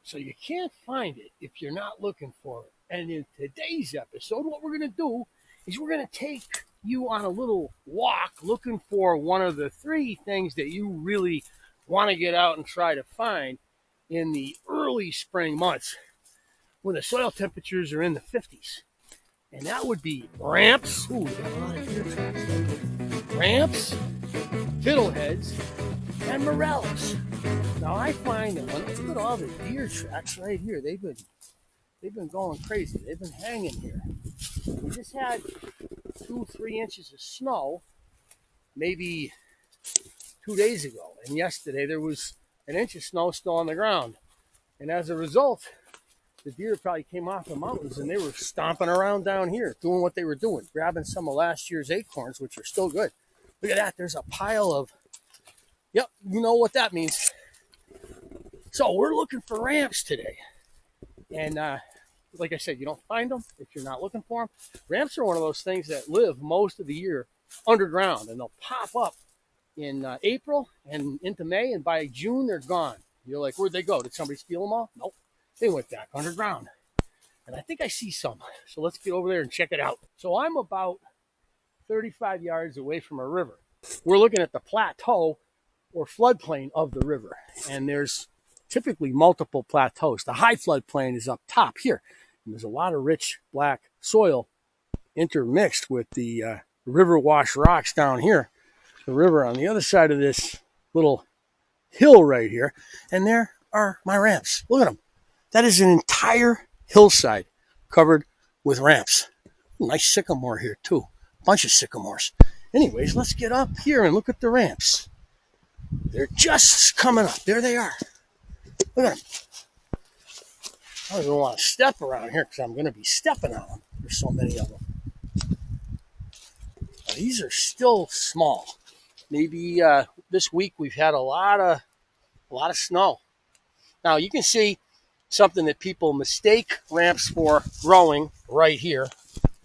So you can't find it if you're not looking for it. And in today's episode, what we're going to do is we're going to take you on a little walk looking for one of the three things that you really want to get out and try to find in the early spring months when the soil temperatures are in the 50s. And that would be ramps. Ooh, we got a lot of deer tracks. Ramps, fiddleheads, and morels. Now I find that when I look at all the deer tracks right here, they've been going crazy. They've been hanging here. We just had 2-3 inches of snow, maybe 2 days ago, and yesterday there was an inch of snow still on the ground. And as a result, the deer probably came off the mountains and they were stomping around down here, doing what they were doing, grabbing some of last year's acorns, which are still good. Look at that. There's a pile of, yep, you know what that means. So we're looking for ramps today. And like I said, you don't find them if you're not looking for them. Ramps are one of those things that live most of the year underground, and they'll pop up in April and into May, and by June they're gone. You're like, where'd they go? Did somebody steal them all? Nope. They went back underground. And I think I see some. So let's get over there and check it out. So I'm about 35 yards away from a river. We're looking at the plateau or floodplain of the river. And there's typically multiple plateaus. The high floodplain is up top here. And there's a lot of rich black soil intermixed with the river wash rocks down here. The river on the other side of this little hill right here. And there are my ramps. Look at them. That is an entire hillside covered with ramps. Nice sycamore here too. Bunch of sycamores. Anyways, let's get up here and look at the ramps. They're just coming up. There they are. Look at them. I don't even want to step around here because I'm going to be stepping on them. There's so many of them. Now, these are still small. Maybe this week we've had a lot of snow. Now you can see something that people mistake ramps for growing right here.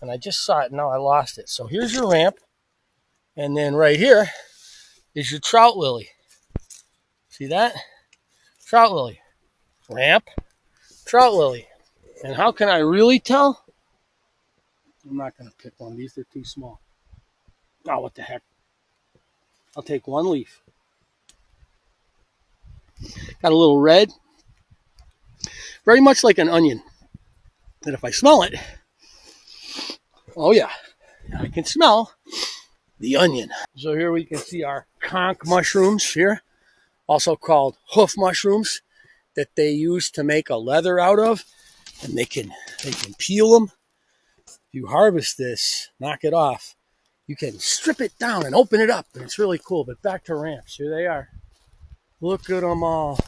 And I just saw it, now I lost it. So here's your ramp. And then right here is your trout lily. See that? Trout lily. Ramp, trout lily. And how can I really tell? I'm not going to pick one. These are too small. Oh, what the heck. I'll take one leaf. Got a little red. Very much like an onion. And if I smell it, oh yeah, I can smell the onion. So here we can see our conch mushrooms here, also called hoof mushrooms, that they use to make a leather out of, and they can peel them. If you harvest this, knock it off, you can strip it down and open it up, and it's really cool. But back to ramps, here they are. Look at them all.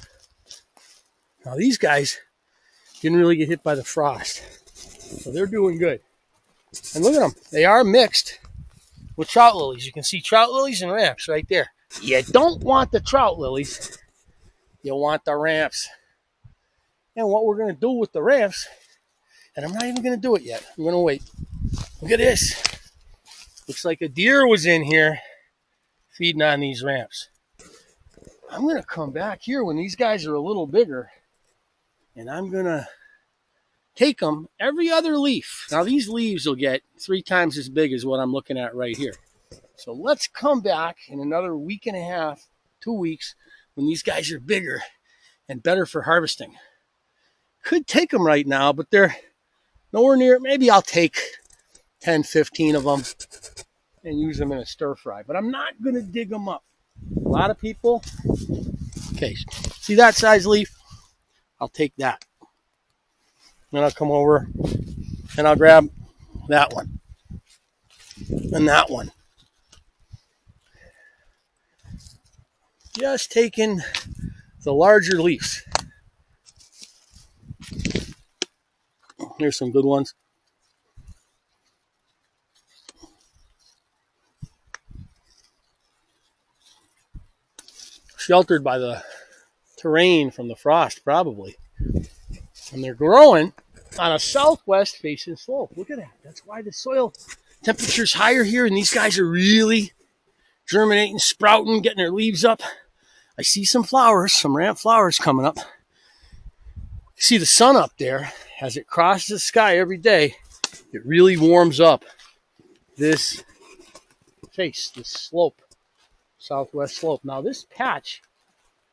Now these guys didn't really get hit by the frost, so they're doing good. And look at them. They are mixed with trout lilies. You can see trout lilies and ramps right there. You don't want the trout lilies. You want the ramps. And what we're going to do with the ramps, and I'm not even going to do it yet. I'm going to wait. Look at this. Looks like a deer was in here feeding on these ramps. I'm going to come back here when these guys are a little bigger, and I'm going to take them every other leaf. Now these leaves will get 3 times as big as what I'm looking at right here. So let's come back in another week and a half, 2 weeks, when these guys are bigger and better for harvesting. Could take them right now, but they're nowhere near. Maybe I'll take 10, 15 of them and use them in a stir fry, but I'm not going to dig them up. A lot of people, okay, see that size leaf? I'll take that. Then I'll come over and I'll grab that one and that one. Just taking the larger leaves. Here's some good ones. Sheltered by the terrain from the frost, probably. And they're growing on a southwest facing slope. Look at that. That's why the soil temperature's higher here, and these guys are really germinating, sprouting, getting their leaves up. I see some flowers, some ramp flowers coming up. See the sun up there as it crosses the sky every day. It really warms up this face, this slope, southwest slope. Now this patch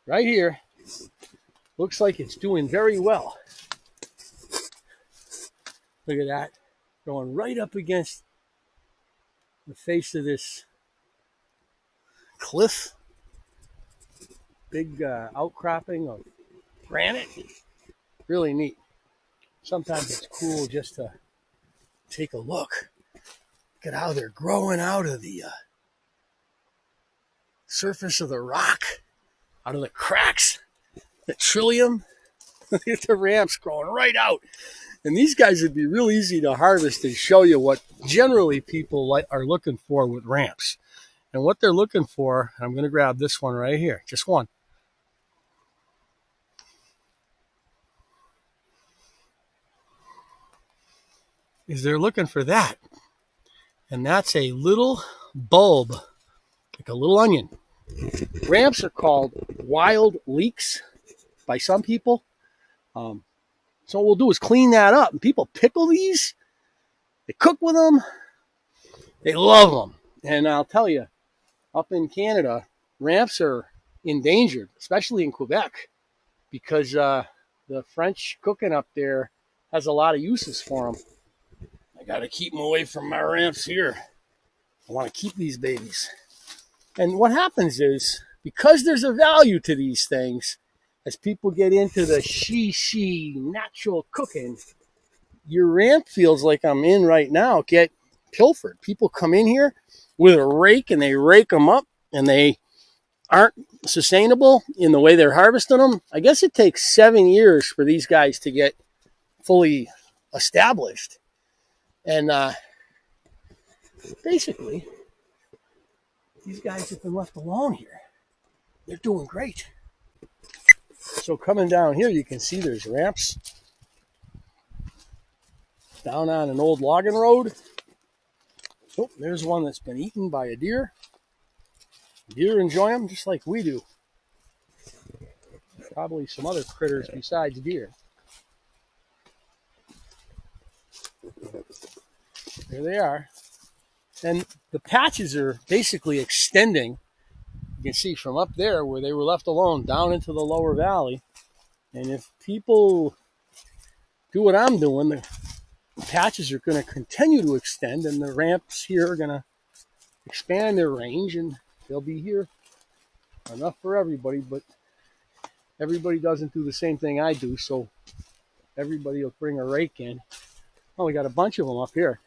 right here looks like it's doing very well. Look at that, going right up against the face of this cliff. Big outcropping of granite. Really neat. Sometimes it's cool just to take a look. Look at how they're growing out of the surface of the rock, out of the cracks, the trillium. Look at the ramps growing right out. And these guys would be real easy to harvest and show you what generally people are looking for with ramps. And what they're looking for, I'm going to grab this one right here, just one. Is they're looking for that. And that's a little bulb, like a little onion. Ramps are called wild leeks by some people. So what we'll do is clean that up. And people pickle these. They cook with them. They love them. And I'll tell you, up in Canada, ramps are endangered, especially in Quebec, because the French cooking up there has a lot of uses for them. I got to keep them away from my ramps here. I want to keep these babies. And what happens is, because there's a value to these things, as people get into the she natural cooking, your ramp fields like I'm in right now get pilfered. People come in here with a rake and they rake them up, and they aren't sustainable in the way they're harvesting them. I guess it takes 7 years for these guys to get fully established. And basically, these guys have been left alone here. They're doing great. So coming down here, you can see there's ramps down on an old logging road. Oh, there's one that's been eaten by a deer. Deer enjoy them just like we do. Probably some other critters besides deer. There they are. And the patches are basically extending. You can see from up there where they were left alone down into the lower valley. And if people do what I'm doing, the patches are going to continue to extend, and the ramps here are going to expand their range, and they'll be here enough for everybody. But everybody doesn't do the same thing I do, so everybody will bring a rake in. Oh, we got a bunch of them up here.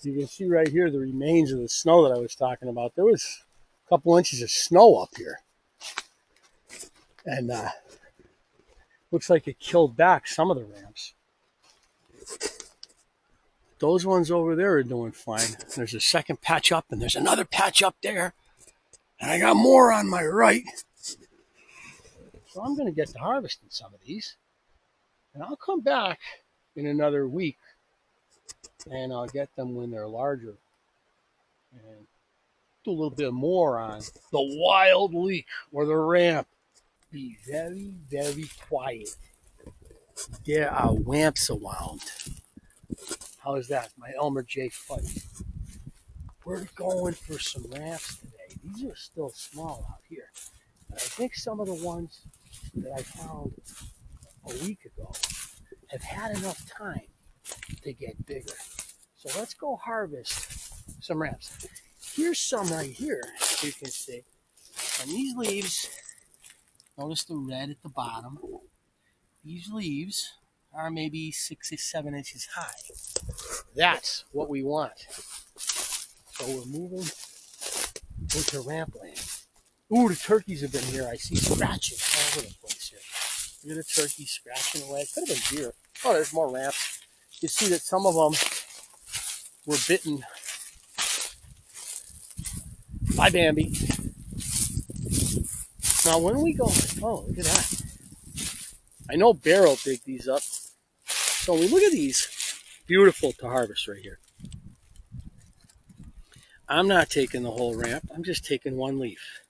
You can see right here the remains of the snow that I was talking about. There was a couple inches of snow up here. And looks like it killed back some of the ramps. Those ones over there are doing fine. There's a second patch up, and there's another patch up there. And I got more on my right. So I'm going to get to harvesting some of these. And I'll come back in another week, and I'll get them when they're larger. And do a little bit more on the wild leek or the ramp. Be very, very quiet. There are wamps around. How is that? My Elmer J. fight. We're going for some ramps today. These are still small out here. And I think some of the ones that I found a week ago have had enough time to get bigger. So let's go harvest some ramps. Here's some right here, you can see. And these leaves, notice the red at the bottom. These leaves are maybe 6 or 7 inches high. That's what we want. So we're moving into ramp land. Ooh, the turkeys have been here. I see scratching all over the place here. Look at the turkeys scratching away. It could have been deer. Oh, there's more ramps. You see that some of them were bitten by Bambi. Now, when we go, oh, look at that. I know Bear will dig these up. So when we look at these, beautiful to harvest right here. I'm not taking the whole ramp. I'm just taking one leaf.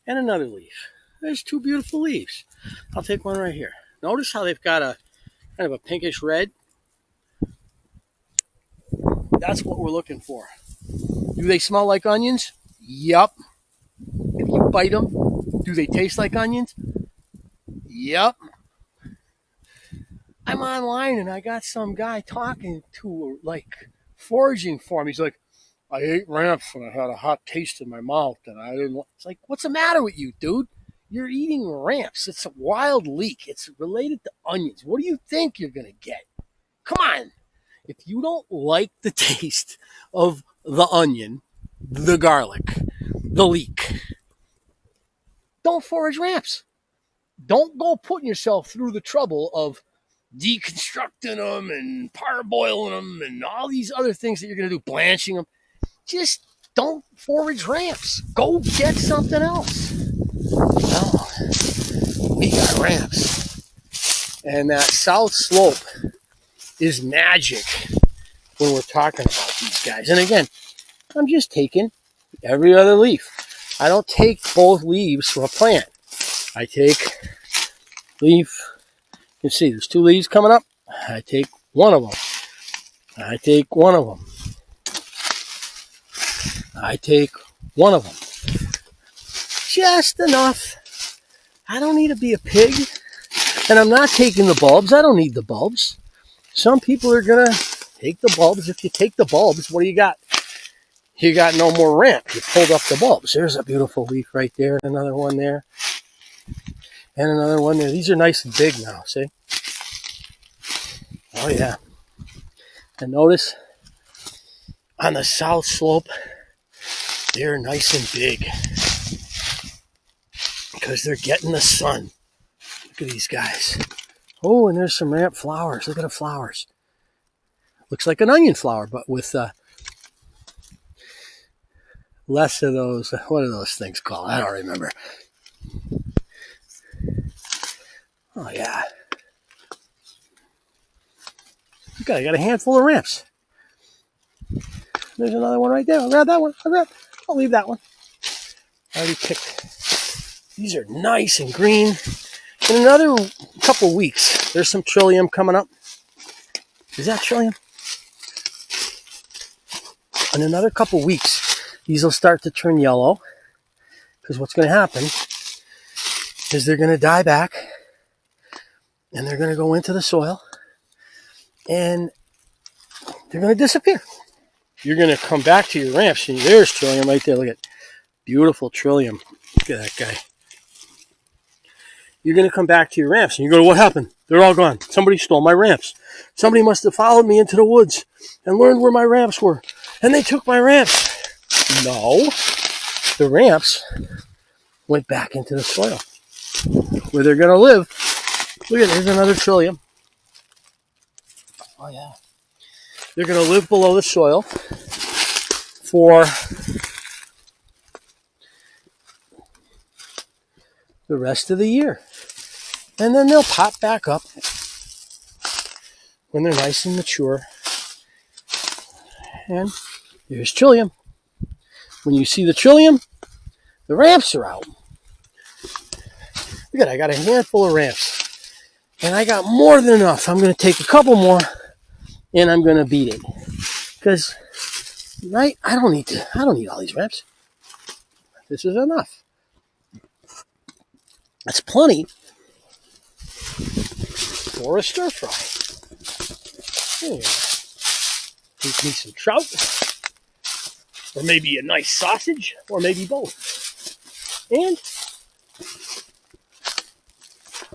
And another leaf. There's two beautiful leaves. I'll take one right here. Notice how they've got a kind of a pinkish red. That's what we're looking for. Do they smell like onions? Yup. If you bite them, do they taste like onions? Yup. I'm online and I got some guy talking to like foraging for me. He's like, I ate ramps and I had a hot taste in my mouth and I didn't. It's like, what's the matter with you, dude? You're eating ramps. It's a wild leek. It's related to onions. What do you think you're gonna get? Come on. If you don't like the taste of the onion, the garlic, the leek, don't forage ramps. Don't go putting yourself through the trouble of deconstructing them and parboiling them and all these other things that you're going to do, blanching them. Just don't forage ramps. Go get something else. No, we got ramps. And that south slope is magic when we're talking about these guys. And again, I'm just taking every other leaf. I don't take both leaves from a plant. I take leaf. You can see there's two leaves coming up. I take one of them. I take one of them. I take one of them. Just enough. I don't need to be a pig. And I'm not taking the bulbs. I don't need the bulbs. Some people are going to take the bulbs. If you take the bulbs, what do you got? You got no more ramp. You pulled up the bulbs. There's a beautiful leaf right there. Another one there. And another one there. These are nice and big now, see? Oh, yeah. And notice on the south slope, they're nice and big because they're getting the sun. Look at these guys. Oh, and there's some ramp flowers. Look at the flowers. Looks like an onion flower, but with less of those. What are those things called? I don't remember. Oh, yeah. I got a handful of ramps. There's another one right there. I'll grab that one. I'll leave that one. I already picked. These are nice and green. In another couple weeks, there's some trillium coming up. Is that trillium? In another couple weeks, these will start to turn yellow. Because what's going to happen is they're going to die back. And they're going to go into the soil. And they're going to disappear. You're going to come back to your ramps, and there's trillium right there. Look at beautiful trillium. Look at that guy. You're going to come back to your ramps, and you go, what happened? They're all gone. Somebody stole my ramps. Somebody must have followed me into the woods and learned where my ramps were, and they took my ramps. No, the ramps went back into the soil where they're going to live. Look at, there's another trillium. Oh, yeah. They're going to live below the soil for the rest of the year. And then they'll pop back up when they're nice and mature. And there's trillium. When you see the trillium, the ramps are out. Look at, I got a handful of ramps. And I got more than enough. I'm going to take a couple more. And I'm going to beat it. Because, right, I don't need all these ramps. This is enough. That's plenty for a stir fry. Anyway, take me some trout. Or maybe a nice sausage. Or maybe both.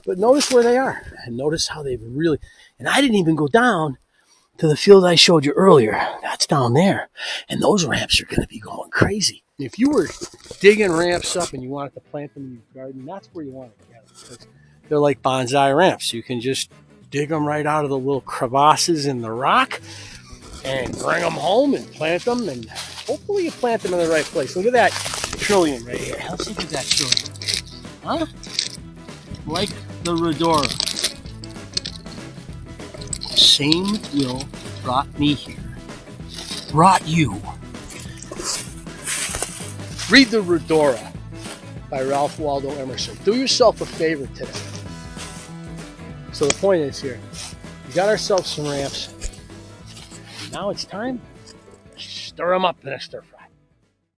But notice where they are. And notice how they've really... And I didn't even go down to the field I showed you earlier. That's down there. And those ramps are going to be going crazy. If you were digging ramps up and you wanted to plant them in your garden, that's where you want to get them. Because they're like bonsai ramps. You can just dig them right out of the little crevasses in the rock and bring them home and plant them. And hopefully you plant them in the right place. Look at that trillium right here. Let's look at that trillium. Huh? Like the Rhodora. Same will brought me here. Brought you. Read the Rhodora. by Ralph Waldo Emerson. Do yourself a favor today. So the point is here, we got ourselves some ramps. Now it's time to stir them up in a stir fry.